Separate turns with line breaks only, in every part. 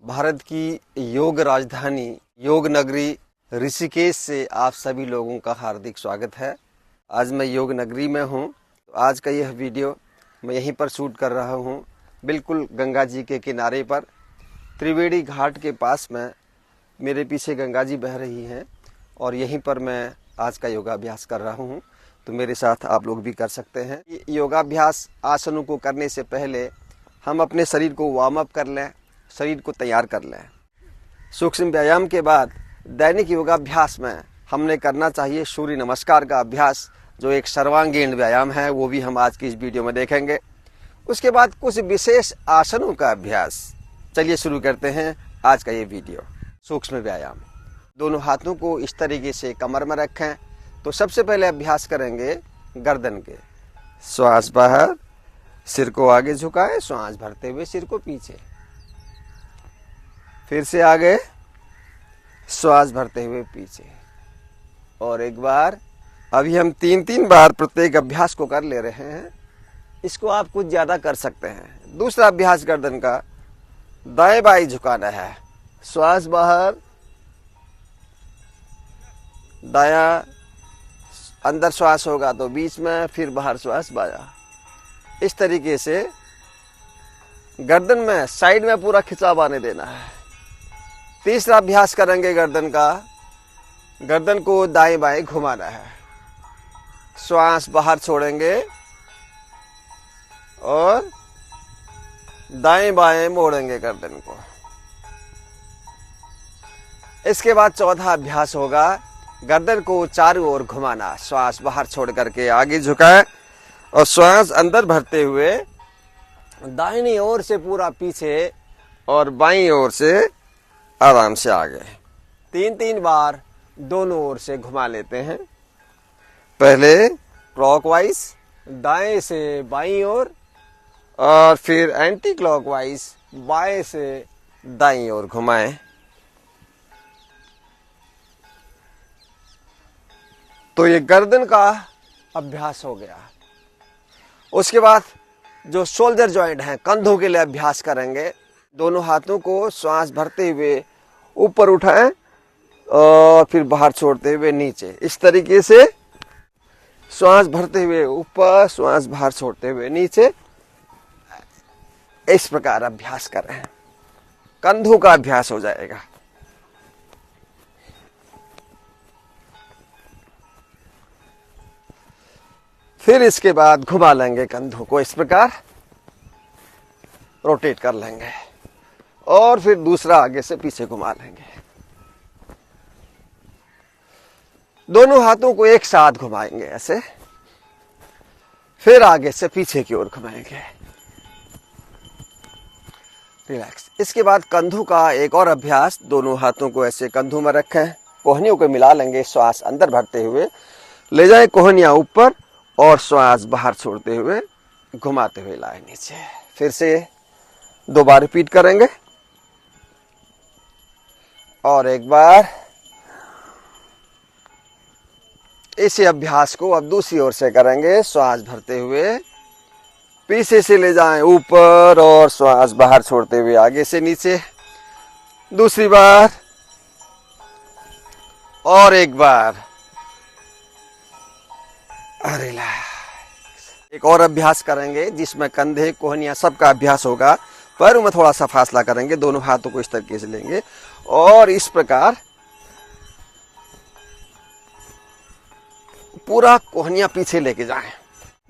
भारत की योग राजधानी योग नगरी ऋषिकेश से आप सभी लोगों का हार्दिक स्वागत है। आज मैं योग नगरी में हूँ। तो आज का यह वीडियो मैं यहीं पर शूट कर रहा हूँ, बिल्कुल गंगा जी के किनारे पर, त्रिवेणी घाट के पास में। मेरे पीछे गंगा जी बह रही हैं और यहीं पर मैं आज का योगाभ्यास कर रहा हूँ। तो मेरे साथ आप लोग भी कर सकते हैं। योगाभ्यास आसनों को करने से पहले हम अपने शरीर को वार्म अप कर लें, शरीर को तैयार कर लें। सूक्ष्म व्यायाम के बाद दैनिक योगाभ्यास में हमने करना चाहिए सूर्य नमस्कार का अभ्यास, जो एक सर्वांगीण व्यायाम है। वो भी हम आज की इस वीडियो में देखेंगे। उसके बाद कुछ विशेष आसनों का अभ्यास। चलिए शुरू करते हैं आज का ये वीडियो। सूक्ष्म व्यायाम। दोनों हाथों को इस तरीके से कमर में रखें। तो सबसे पहले अभ्यास करेंगे गर्दन के। श्वास बाहर, सिर को आगे झुकाएं, श्वास भरते हुए सिर को पीछे, फिर से आगे, श्वास भरते हुए पीछे, और एक बार। अभी हम तीन बार प्रत्येक अभ्यास को कर ले रहे हैं। इसको आप कुछ ज्यादा कर सकते हैं। दूसरा अभ्यास गर्दन का, दाएं बाएं झुकाना है। श्वास बाहर, दायां, अंदर श्वास होगा तो बीच में, फिर बाहर श्वास बायां। इस तरीके से गर्दन में साइड में पूरा खिंचाव आने देना है। तीसरा अभ्यास करेंगे गर्दन का। गर्दन को दाएं बाएं घुमाना है। श्वास बाहर छोड़ेंगे और दाएं बाएं मोड़ेंगे गर्दन को। इसके बाद चौथा अभ्यास होगा गर्दन को चारों ओर घुमाना। श्वास बाहर छोड़ करके आगे झुकाएं और श्वास अंदर भरते हुए दाहिनी ओर से पूरा पीछे और बाईं ओर से आराम से आगे। तीन बार दोनों ओर से घुमा लेते हैं। पहले क्लॉकवाइज दाएं से बाईं ओर, और फिर एंटी क्लॉकवाइज बाएं से दाईं ओर घुमाएं। तो ये गर्दन का अभ्यास हो गया। उसके बाद जो शोल्डर जॉइंट हैं, कंधों के लिए अभ्यास करेंगे। दोनों हाथों को श्वास भरते हुए ऊपर उठाएं और फिर बाहर छोड़ते हुए नीचे। इस तरीके से श्वास भरते हुए ऊपर, श्वास बाहर छोड़ते हुए नीचे। इस प्रकार अभ्यास कर रहे हैं। कंधों का अभ्यास हो जाएगा। फिर इसके बाद घुमा लेंगे कंधों को, इस प्रकार रोटेट कर लेंगे, और फिर दूसरा आगे से पीछे घुमा लेंगे। दोनों हाथों को एक साथ घुमाएंगे ऐसे, फिर आगे से पीछे की ओर घुमाएंगे। रिलैक्स। इसके बाद कंधों का एक और अभ्यास। दोनों हाथों को ऐसे कंधों में रखें, कोहनियों को मिला लेंगे। श्वास अंदर भरते हुए ले जाए कोहनियां ऊपर, और श्वास बाहर छोड़ते हुए घुमाते हुए लाए नीचे। फिर से 2 बार रिपीट करेंगे, और एक बार। इसी अभ्यास को अब दूसरी ओर से करेंगे। श्वास भरते हुए पीछे से ले जाएं ऊपर, और श्वास बाहर छोड़ते हुए आगे से नीचे। दूसरी बार, और एक बार। रिलैक्स। एक और अभ्यास करेंगे जिसमें कंधे, कोहनियां सबका अभ्यास होगा। पैरों में थोड़ा सा फासला करेंगे। दोनों हाथों को इस तरीके से लेंगे और इस प्रकार पूरा कोहनियां पीछे लेके जाएं,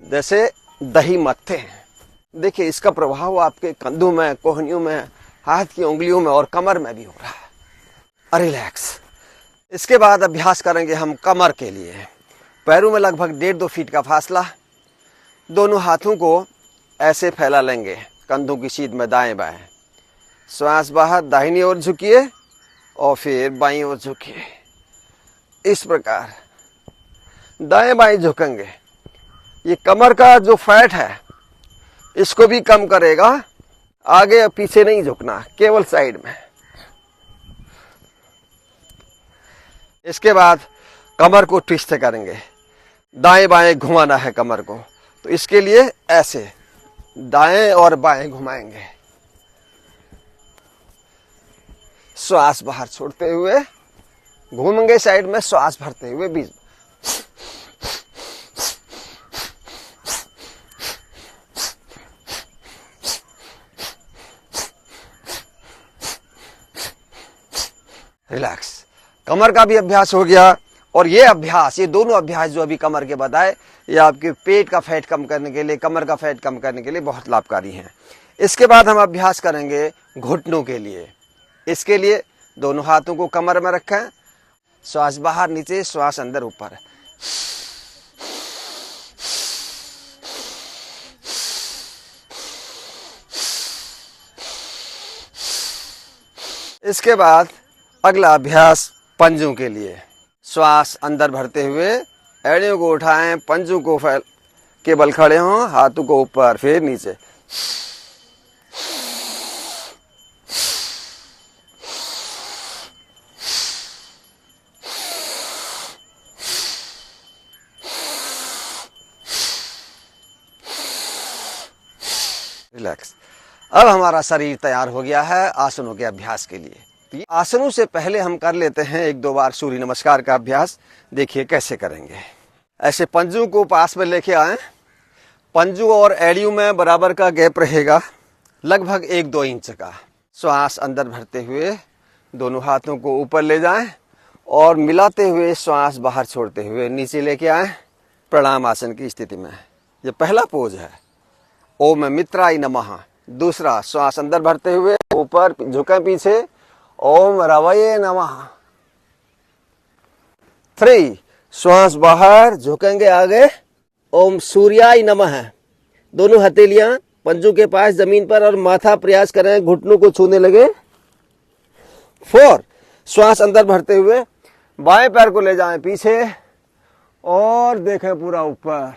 जैसे दही मथते हैं। देखिए, इसका प्रभाव आपके कंधों में, कोहनियों में, हाथ की उंगलियों में और कमर में भी हो रहा है। रिलैक्स। इसके बाद अभ्यास करेंगे हम कमर के लिए। पैरों में लगभग 1.5-2 फीट का फासला। दोनों हाथों को ऐसे फैला लेंगे कंधों की सीध में, दाएं बाएं। श्वास बाहर, दाहिनी ओर झुकिए और फिर बाईं ओर झुकिए। इस प्रकार दाएं बाएं झुकेंगे। ये कमर का जो फैट है इसको भी कम करेगा। आगे और पीछे नहीं झुकना, केवल साइड में। इसके बाद कमर को ट्विस्ट करेंगे। दाएं बाएं घुमाना है कमर को, तो इसके लिए ऐसे दाएं और बाएं घुमाएंगे। श्वास बाहर छोड़ते हुए घूमेंगे साइड में, श्वास भरते हुए बीच। रिलैक्स। कमर का भी अभ्यास हो गया। और ये अभ्यास, ये दोनों अभ्यास जो अभी कमर के बताए, ये आपके पेट का फैट कम करने के लिए, कमर का फैट कम करने के लिए बहुत लाभकारी हैं। इसके बाद हम अभ्यास करेंगे घुटनों के लिए। इसके लिए दोनों हाथों को कमर में रखें, श्वास बाहर नीचे, श्वास अंदर ऊपर। इसके बाद अगला अभ्यास पंजों के लिए। श्वास अंदर भरते हुए एड़ियों को उठाएं, पंजों को फैल के बल खड़े हों, हाथों को ऊपर फिर नीचे। रिलैक्स। अब हमारा शरीर तैयार हो गया है आसनों के अभ्यास के लिए। तो आसनों से पहले हम कर लेते हैं 1-2 बार सूर्य नमस्कार का अभ्यास। देखिए कैसे करेंगे। ऐसे पंजों को पास में लेके आए, पंजों और एड़ियों में बराबर का गैप रहेगा, लगभग 1-2 इंच का। श्वास अंदर भरते हुए दोनों हाथों को ऊपर ले जाएं और मिलाते हुए श्वास बाहर छोड़ते हुए नीचे लेके आए, प्रणाम आसन की स्थिति में। ये पहला पोज है, ओम मित्राय नमः। दूसरा, श्वास अंदर भरते हुए ऊपर झुके पीछे, ओम रवये नमः। 3, श्वास बाहर झुकेंगे आगे, ओम सूर्याय नमः। दोनों हथेलियां पंजों के पास जमीन पर और माथा प्रयास करें घुटनों को छूने लगे। 4, श्वास अंदर भरते हुए बाएं पैर को ले जाएं पीछे और देखें पूरा ऊपर,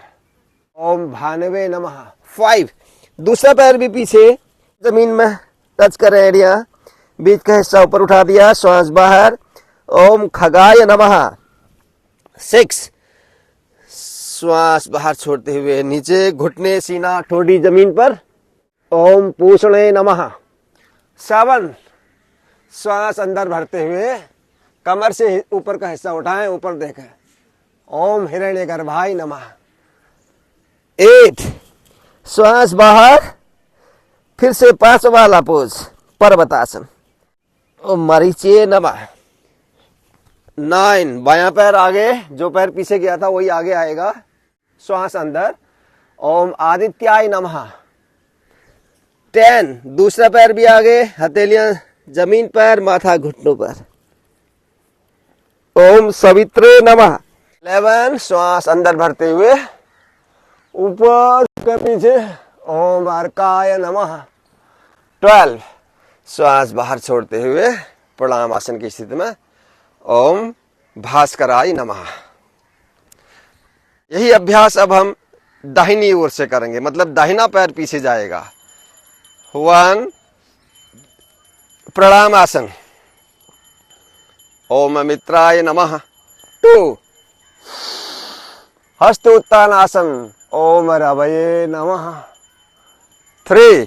ओम भानवे नमः। 5, दूसरा पैर भी पीछे जमीन में टच करें, एड़िया बीच का हिस्सा ऊपर उठा दिया, श्वास बाहर, ओम खगाय नमः। 6, श्वास बाहर छोड़ते हुए नीचे, घुटने सीना ठोडी जमीन पर, ओम पूषणे नमः। 7, श्वास अंदर भरते हुए कमर से ऊपर का हिस्सा उठाएं, ऊपर देखें, ओम हिरण्यगर्भाय नमः। 8, श्वास बाहर, फिर से 5 वाला पोज पर्वतासन, ओम मरीचिये नमः। 9, बायां पैर आगे, जो पैर पीछे गया था वही आगे आएगा, श्वास अंदर, ओम आदित्याय नमः। 10, दूसरा पैर भी आगे, हथेलियां जमीन पर, माथा घुटनों पर, ओम सवित्रे नमः। 11, श्वास अंदर भरते हुए ऊपर के पीछे, ओम अर्काय नमः। 12, श्वास बाहर छोड़ते हुए प्रणाम आसन की स्थिति में, ओम भास्कराय नमः। यही अभ्यास अब हम दाहिनी ओर से करेंगे, मतलब दाहिना पैर पीछे जाएगा। 1, प्रणाम आसन, ओम मित्राय नमः। 2, हस्त उत्तान आसन, ओम रवये नमः। 3,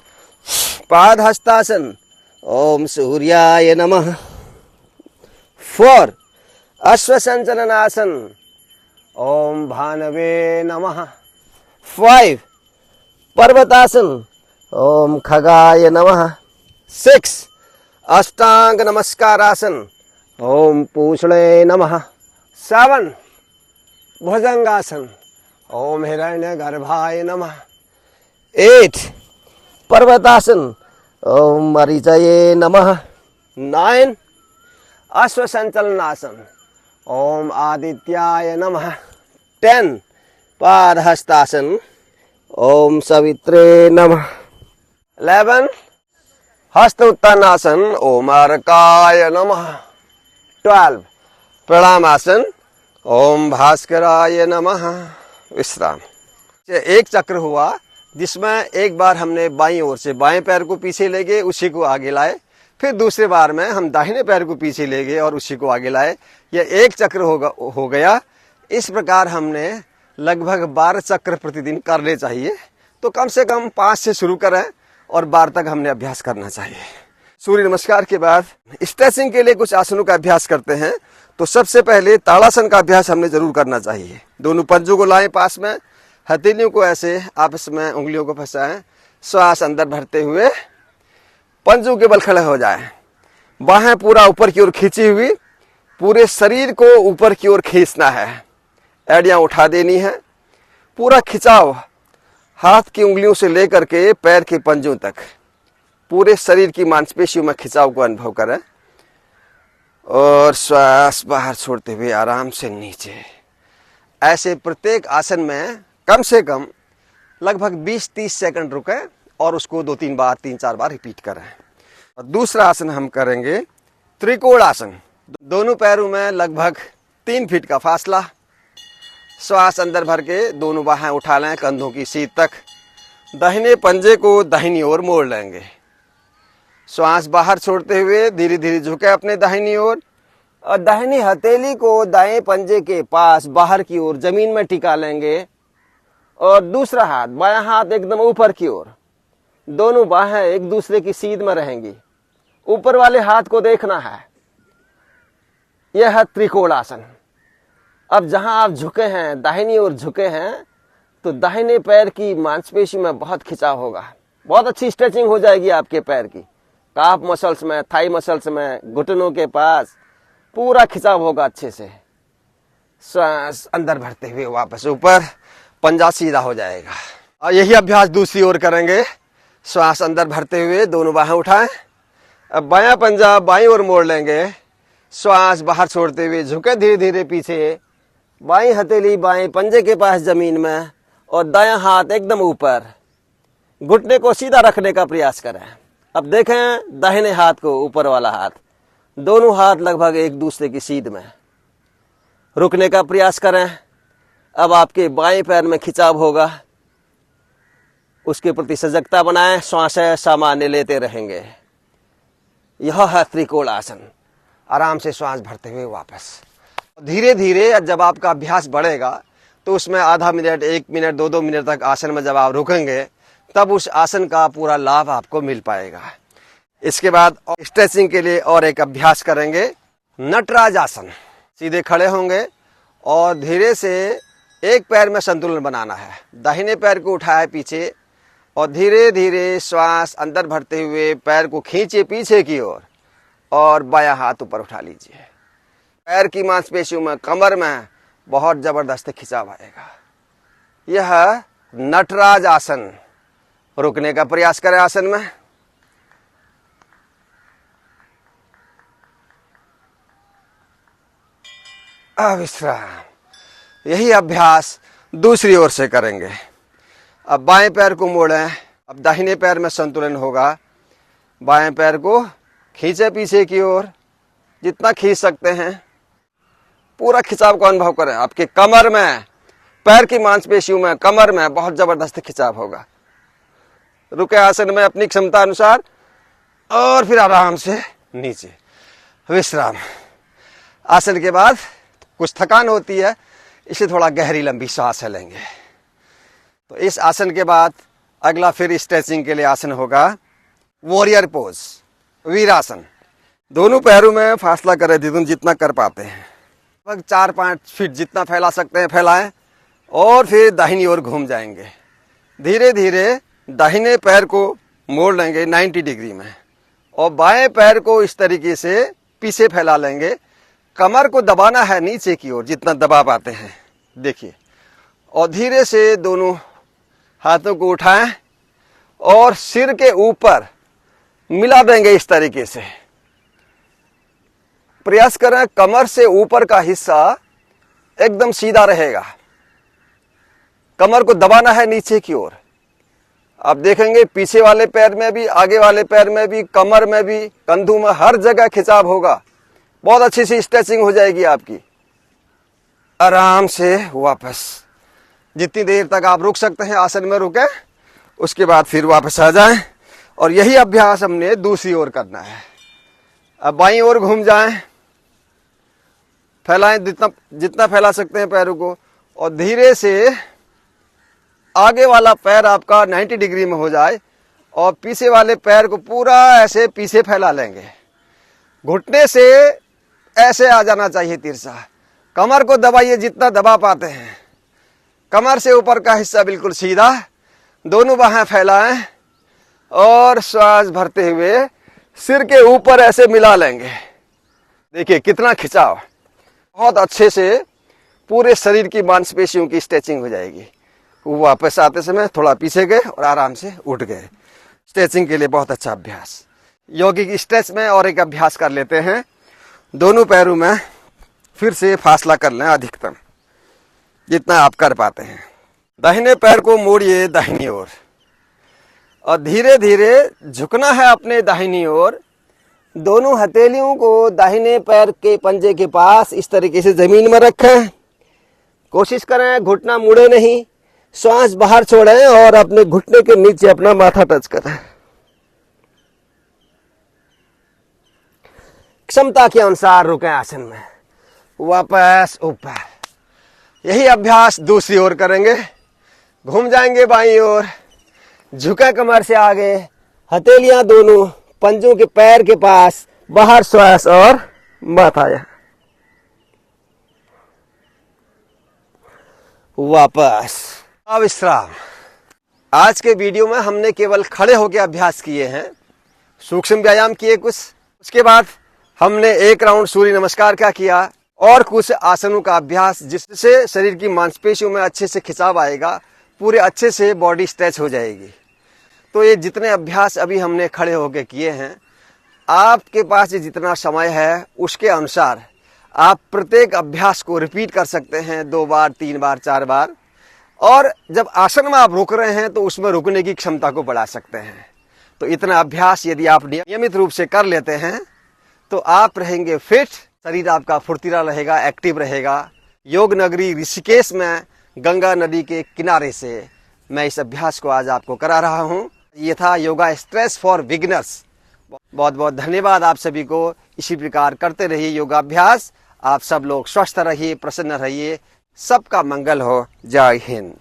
पाद हस्तासन, ओम सूर्याय नमः। 4, अश्व संचलनासन, ओम भानवे नमः। 5, पर्वतासन, ओम खगाय नमः। 6, अष्टांग नमस्कारासन, ओम पूषणे नमः। 7, भुजंगासन, ओम हिरण्यगर्भाय नमः। 8, पर्वतासन, ओम मरीचये नमः। 9, अश्व संचलनासन, ओम आदित्याय नमः। 10, पाद हस्तासन, ओम सवित्रे नमः। 11, हस्त उत्तानासन, ओम अर्काय नमः। 12, प्रणाम आसन, ओम भास्कराय नमः। विश्राम। एक चक्र हुआ जिसमें एक बार हमने बाईं ओर से बाएं पैर को पीछे ले गए, उसी को आगे लाए, फिर दूसरे बार में हम दाहिने पैर को पीछे ले गए और उसी को आगे लाए। यह एक चक्र हो गया। इस प्रकार हमने लगभग 12 चक्र प्रतिदिन करने चाहिए। तो कम से कम 5 से शुरू करें और 12 तक हमने अभ्यास करना चाहिए। सूर्य नमस्कार के बाद स्ट्रेचिंग के लिए कुछ आसनों का अभ्यास करते हैं। तो सबसे पहले ताड़ासन का अभ्यास हमने जरूर करना चाहिए। दोनों पंजों को लाएं पास में, हथेलियों को ऐसे आपस में उंगलियों को फंसाएं, श्वास अंदर भरते हुए पंजों के बल खड़े हो जाएं। बाहें पूरा ऊपर की ओर खींची हुई, पूरे शरीर को ऊपर की ओर खींचना है, एड़ियां उठा देनी है। पूरा खिंचाव हाथ की उंगलियों से लेकर के पैर के पंजों तक पूरे शरीर की मांसपेशियों में खिंचाव को अनुभव करें और श्वास बाहर छोड़ते हुए आराम से नीचे। ऐसे प्रत्येक आसन में कम से कम लगभग 20-30 सेकंड रुकें और उसको 2-3 बार 3-4 बार रिपीट करें। और दूसरा आसन हम करेंगे त्रिकोण आसन। दोनों पैरों में लगभग 3 फीट का फासला। श्वास अंदर भर के दोनों बाहें उठा लें कंधों की सीध तक। दाहिने पंजे को दाहिनी ओर मोड़ लेंगे। श्वास बाहर छोड़ते हुए धीरे धीरे झुके अपने दाहिनी ओर और दाहिनी हथेली को दाएं पंजे के पास बाहर की ओर जमीन में टिका लेंगे और दूसरा हाथ बायां हाथ एकदम ऊपर की ओर। दोनों बाहें एक दूसरे की सीध में रहेंगी। ऊपर वाले हाथ को देखना है। यह है त्रिकोण आसन। अब जहां आप झुके हैं, दाहिनी ओर झुके हैं, तो दाहिने पैर की मांसपेशी में बहुत खिंचाव होगा। बहुत अच्छी स्ट्रेचिंग हो जाएगी आपके पैर की। काफ मसल्स में, थाई मसल्स में, घुटनों के पास पूरा खिंचाव होगा अच्छे से। श्वास अंदर भरते हुए वापस ऊपर, पंजा सीधा हो जाएगा। और यही अभ्यास दूसरी ओर करेंगे। श्वास अंदर भरते हुए दोनों बाहें उठाएं। अब बायां पंजा बाईं ओर मोड़ लेंगे। श्वास बाहर छोड़ते हुए झुके धीरे धीरे पीछे। बाईं हथेली बाएं पंजे के पास जमीन में और दायां हाथ एकदम ऊपर। घुटने को सीधा रखने का प्रयास करें। अब देखें दाहिने हाथ को, ऊपर वाला हाथ, दोनों हाथ लगभग एक दूसरे की सीध में। रुकने का प्रयास करें। अब आपके बाएं पैर में खिंचाव होगा, उसके प्रति सजगता बनाएं। श्वासें सामान्य लेते रहेंगे। यह है त्रिकोण आसन। आराम से श्वास भरते हुए वापस। धीरे धीरे जब आपका अभ्यास बढ़ेगा तो उसमें आधा मिनट, 1 मिनट, 2-2 मिनट तक आसन में जब आप रुकेंगे तब उस आसन का पूरा लाभ आपको मिल पाएगा। इसके बाद स्ट्रेचिंग के लिए और एक अभ्यास करेंगे, नटराज आसन। सीधे खड़े होंगे और धीरे से एक पैर में संतुलन बनाना है। दाहिने पैर को उठाए पीछे और धीरे धीरे श्वास अंदर भरते हुए पैर को खींचे पीछे की ओर और बायां हाथ ऊपर उठा लीजिए। पैर की मांसपेशियों में, कमर में बहुत जबरदस्त खिंचाव आएगा। यह नटराज आसन। रुकने का प्रयास करें आसन में। विश्राम। यही अभ्यास दूसरी ओर से करेंगे। अब बाएं पैर को मोड़ें। अब दाहिने पैर में संतुलन होगा। बाएं पैर को खींचे पीछे की ओर, जितना खींच सकते हैं। पूरा खिंचाव का अनुभव करें। आपके कमर में, पैर की मांसपेशियों में, कमर में बहुत जबरदस्त खिंचाव होगा। रुके आसन में अपनी क्षमता अनुसार और फिर आराम से नीचे विश्राम। आसन के बाद कुछ थकान होती है, इसलिए थोड़ा गहरी लंबी सांस लेंगे। तो इस आसन के बाद अगला फिर स्ट्रेचिंग के लिए आसन होगा वॉरियर पोज, वीरासन। दोनों पैरों में फासला करें जितना कर पाते हैं। लगभग 4-5 फीट जितना फैला सकते हैं फैलाएं और फिर दाहिनी ओर घूम जाएंगे। धीरे धीरे दाहिने पैर को मोड़ लेंगे 90 डिग्री में और बाएं पैर को इस तरीके से पीछे फैला लेंगे। कमर को दबाना है नीचे की ओर, जितना दबा पाते हैं देखिए। और धीरे से दोनों हाथों को उठाएं और सिर के ऊपर मिला देंगे इस तरीके से। प्रयास करें कमर से ऊपर का हिस्सा एकदम सीधा रहेगा। कमर को दबाना है नीचे की ओर। आप देखेंगे पीछे वाले पैर में भी, आगे वाले पैर में भी, कमर में भी, कंधों में, हर जगह खिंचाव होगा। बहुत अच्छी सी स्ट्रेचिंग हो जाएगी आपकी। आराम से वापस, जितनी देर तक आप रुक सकते हैं आसन में रुके, उसके बाद फिर वापस आ जाएं। और यही अभ्यास हमने दूसरी ओर करना है। अब बाईं ओर घूम जाएं, फैलाएं जितना फैला सकते हैं पैरों को और धीरे से आगे वाला पैर आपका 90 डिग्री में हो जाए और पीछे वाले पैर को पूरा ऐसे पीछे फैला लेंगे। घुटने से ऐसे आ जाना चाहिए तिरछा। कमर को दबाइए जितना दबा पाते हैं। कमर से ऊपर का हिस्सा बिल्कुल सीधा, दोनों बाहें फैलाएं और श्वास भरते हुए सिर के ऊपर ऐसे मिला लेंगे। देखिए कितना खिंचाव, बहुत अच्छे से पूरे शरीर की मांसपेशियों की स्ट्रेचिंग हो जाएगी। वो वापस आते समय थोड़ा पीछे गए और आराम से उठ गए। स्ट्रेचिंग के लिए बहुत अच्छा अभ्यास। यौगिक स्ट्रेच में और एक अभ्यास कर लेते हैं। दोनों पैरों में फिर से फासला कर लें अधिकतम जितना आप कर पाते हैं। दाहिने पैर को मोड़िए दाहिनी ओर और धीरे धीरे झुकना है अपने दाहिनी ओर। दोनों हथेलियों को दाहिने पैर के पंजे के पास इस तरीके से जमीन में रखें। कोशिश करें घुटना मुड़े नहीं, श्वास बाहर छोड़ें और अपने घुटने के नीचे अपना माथा टच करें। क्षमता के अनुसार रुकें आसन में, वापस ऊपर। यही अभ्यास दूसरी ओर करेंगे। घूम जाएंगे बाईं ओर, झुके कमर से आगे, हथेलियां दोनों पंजों के पैर के पास, बाहर श्वास और माथा यहां, वापस विश्राम। आज के वीडियो में हमने केवल खड़े होकर अभ्यास किए हैं, सूक्ष्म व्यायाम किए कुछ, उसके बाद हमने एक राउंड सूर्य नमस्कार का किया और कुछ आसनों का अभ्यास जिससे शरीर की मांसपेशियों में अच्छे से खिंचाव आएगा, पूरे अच्छे से बॉडी स्ट्रेच हो जाएगी। तो ये जितने अभ्यास अभी हमने खड़े होकर किए हैं, आपके पास ये जितना समय है उसके अनुसार आप प्रत्येक अभ्यास को रिपीट कर सकते हैं 2 बार, 3 बार, 4 बार। और जब आसन में आप रुक रहे हैं तो उसमें रुकने की क्षमता को बढ़ा सकते हैं। तो इतना अभ्यास यदि आप नियमित रूप से कर लेते हैं तो आप रहेंगे फिट, शरीर आपका फुर्तीला रहेगा, एक्टिव रहेगा। योग नगरी ऋषिकेश में गंगा नदी के किनारे से मैं इस अभ्यास को आज आपको करा रहा हूँ। ये था योगा स्ट्रेस फॉर बिगिनर्स। बहुत बहुत धन्यवाद आप सभी को। इसी प्रकार करते रहिए योगाभ्यास। आप सब लोग स्वस्थ रहिए, प्रसन्न रहिए। सबका मंगल हो। जय हिंद।